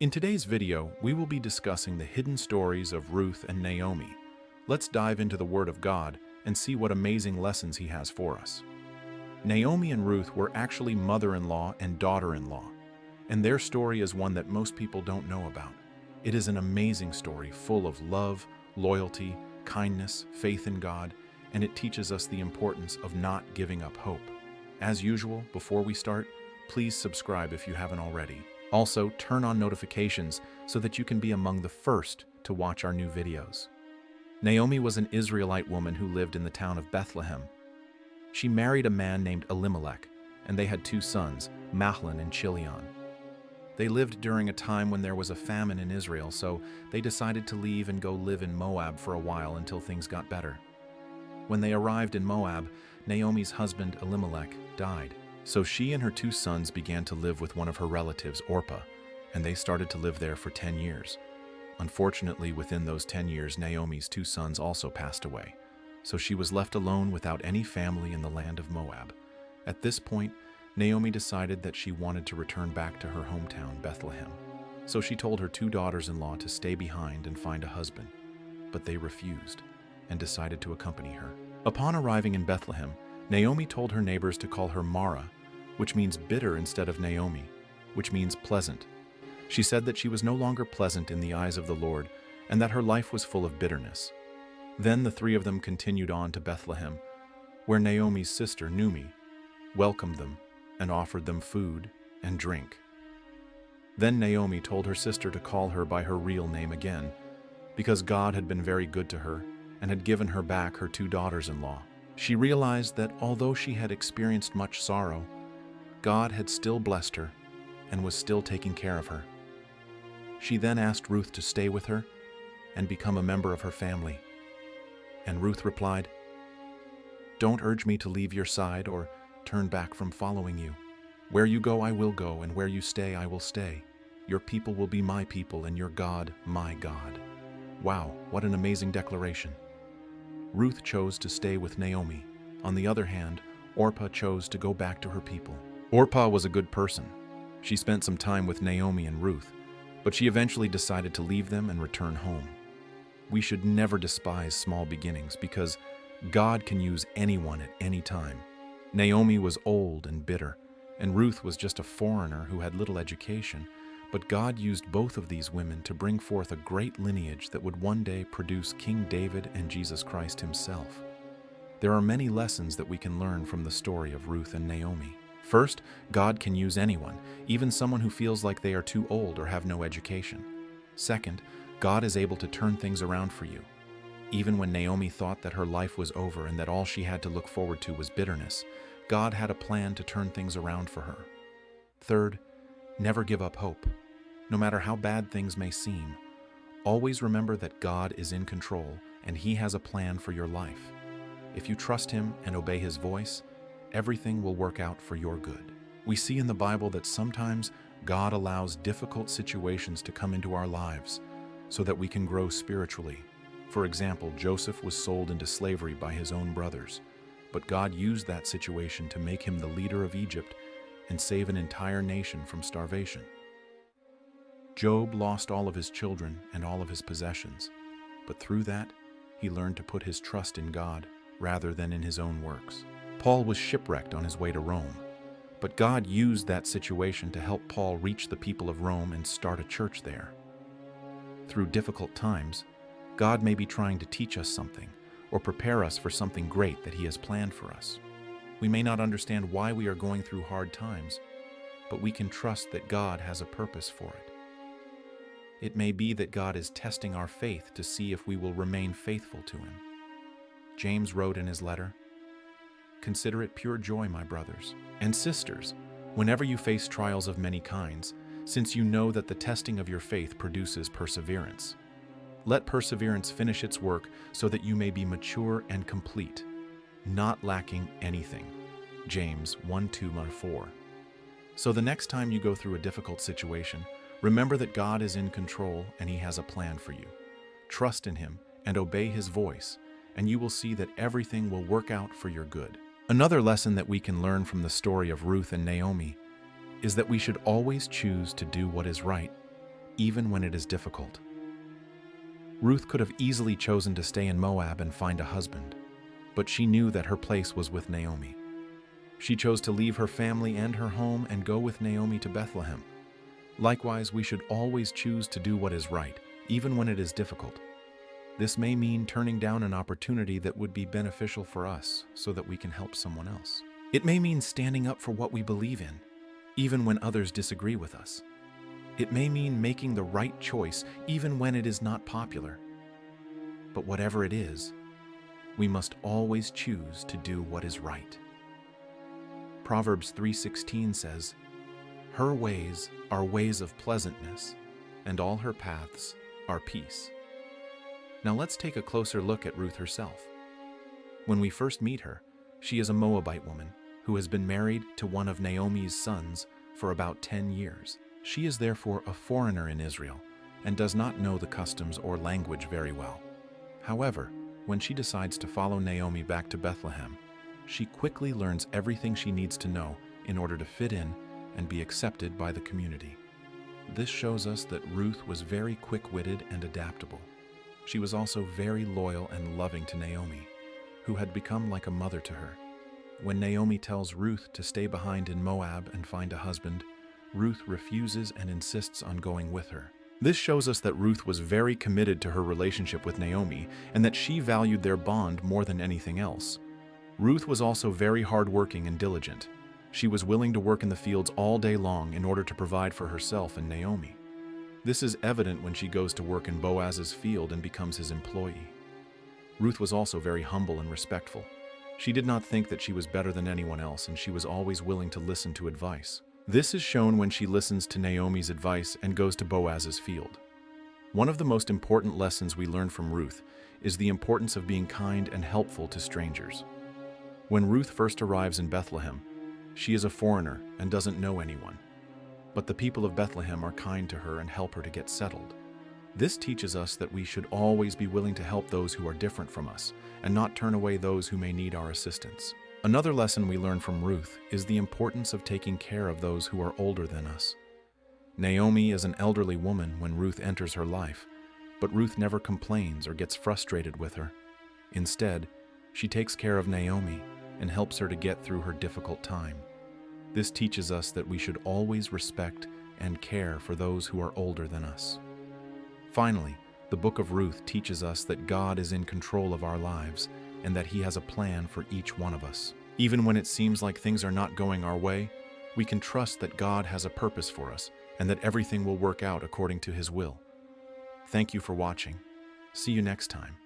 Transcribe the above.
In today's video, we will be discussing the hidden stories of Ruth and Naomi. Let's dive into the Word of God and see what amazing lessons He has for us. Naomi and Ruth were actually mother-in-law and daughter-in-law, and their story is one that most people don't know about. It is an amazing story full of love, loyalty, kindness, faith in God, and it teaches us the importance of not giving up hope. As usual, before we start, please subscribe if you haven't already. Also, turn on notifications so that you can be among the first to watch our new videos. Naomi was an Israelite woman who lived in the town of Bethlehem. She married a man named Elimelech, and they had two sons, Mahlon and Chilion. They lived during a time when there was a famine in Israel, so they decided to leave and go live in Moab for a while until things got better. When they arrived in Moab, Naomi's husband Elimelech died. So she and her two sons began to live with one of her relatives, Orpah, and they started to live there for 10 years. Unfortunately, within those 10 years, Naomi's two sons also passed away, so she was left alone without any family in the land of Moab. At this point, Naomi decided that she wanted to return back to her hometown, Bethlehem. So she told her two daughters-in-law to stay behind and find a husband, but they refused and decided to accompany her. Upon arriving in Bethlehem, Naomi told her neighbors to call her Mara, which means bitter instead of Naomi, which means pleasant. She said that she was no longer pleasant in the eyes of the Lord and that her life was full of bitterness. Then the three of them continued on to Bethlehem, where Naomi's sister, Naomi, welcomed them and offered them food and drink. Then Naomi told her sister to call her by her real name again, because God had been very good to her and had given her back her two daughters-in-law. She realized that although she had experienced much sorrow, God had still blessed her and was still taking care of her. She then asked Ruth to stay with her and become a member of her family. And Ruth replied, "Don't urge me to leave your side or turn back from following you. Where you go, I will go, and where you stay, I will stay. Your people will be my people, and your God, my God." Wow, what an amazing declaration. Ruth chose to stay with Naomi. On the other hand, Orpah chose to go back to her people. Orpah was a good person. She spent some time with Naomi and Ruth, but she eventually decided to leave them and return home. We should never despise small beginnings because God can use anyone at any time. Naomi was old and bitter, and Ruth was just a foreigner who had little education, but God used both of these women to bring forth a great lineage that would one day produce King David and Jesus Christ himself. There are many lessons that we can learn from the story of Ruth and Naomi. First, God can use anyone, even someone who feels like they are too old or have no education. Second, God is able to turn things around for you. Even when Naomi thought that her life was over and that all she had to look forward to was bitterness, God had a plan to turn things around for her. Third, never give up hope. No matter how bad things may seem, always remember that God is in control and He has a plan for your life. If you trust Him and obey His voice, everything will work out for your good. We see in the Bible that sometimes God allows difficult situations to come into our lives so that we can grow spiritually. For example, Joseph was sold into slavery by his own brothers, but God used that situation to make him the leader of Egypt and save an entire nation from starvation. Job lost all of his children and all of his possessions, but through that, he learned to put his trust in God rather than in his own works. Paul was shipwrecked on his way to Rome, but God used that situation to help Paul reach the people of Rome and start a church there. Through difficult times, God may be trying to teach us something or prepare us for something great that He has planned for us. We may not understand why we are going through hard times, but we can trust that God has a purpose for it. It may be that God is testing our faith to see if we will remain faithful to Him. James wrote in his letter, "Consider it pure joy, my brothers and sisters, whenever you face trials of many kinds, since you know that the testing of your faith produces perseverance. Let perseverance finish its work so that you may be mature and complete, not lacking anything." James 1:2-4. So the next time you go through a difficult situation, remember that God is in control and He has a plan for you. Trust in Him and obey His voice, and you will see that everything will work out for your good. Another lesson that we can learn from the story of Ruth and Naomi is that we should always choose to do what is right, even when it is difficult. Ruth could have easily chosen to stay in Moab and find a husband, but she knew that her place was with Naomi. She chose to leave her family and her home and go with Naomi to Bethlehem. Likewise, we should always choose to do what is right, even when it is difficult. This may mean turning down an opportunity that would be beneficial for us so that we can help someone else. It may mean standing up for what we believe in, even when others disagree with us. It may mean making the right choice even when it is not popular. But whatever it is, we must always choose to do what is right. Proverbs 3:16 says, "Her ways are ways of pleasantness, and all her paths are peace." Now let's take a closer look at Ruth herself. When we first meet her, she is a Moabite woman who has been married to one of Naomi's sons for about 10 years. She is therefore a foreigner in Israel and does not know the customs or language very well. However, when she decides to follow Naomi back to Bethlehem, she quickly learns everything she needs to know in order to fit in and be accepted by the community. This shows us that Ruth was very quick-witted and adaptable. She was also very loyal and loving to Naomi, who had become like a mother to her. When Naomi tells Ruth to stay behind in Moab and find a husband, Ruth refuses and insists on going with her. This shows us that Ruth was very committed to her relationship with Naomi and that she valued their bond more than anything else. Ruth was also very hardworking and diligent. She was willing to work in the fields all day long in order to provide for herself and Naomi. This is evident when she goes to work in Boaz's field and becomes his employee. Ruth was also very humble and respectful. She did not think that she was better than anyone else, and she was always willing to listen to advice. This is shown when she listens to Naomi's advice and goes to Boaz's field. One of the most important lessons we learn from Ruth is the importance of being kind and helpful to strangers. When Ruth first arrives in Bethlehem, she is a foreigner and doesn't know anyone. But the people of Bethlehem are kind to her and help her to get settled. This teaches us that we should always be willing to help those who are different from us and not turn away those who may need our assistance. Another lesson we learn from Ruth is the importance of taking care of those who are older than us. Naomi is an elderly woman when Ruth enters her life, but Ruth never complains or gets frustrated with her. Instead, she takes care of Naomi and helps her to get through her difficult time. This teaches us that we should always respect and care for those who are older than us. Finally, the book of Ruth teaches us that God is in control of our lives and that He has a plan for each one of us. Even when it seems like things are not going our way, we can trust that God has a purpose for us and that everything will work out according to His will. Thank you for watching. See you next time.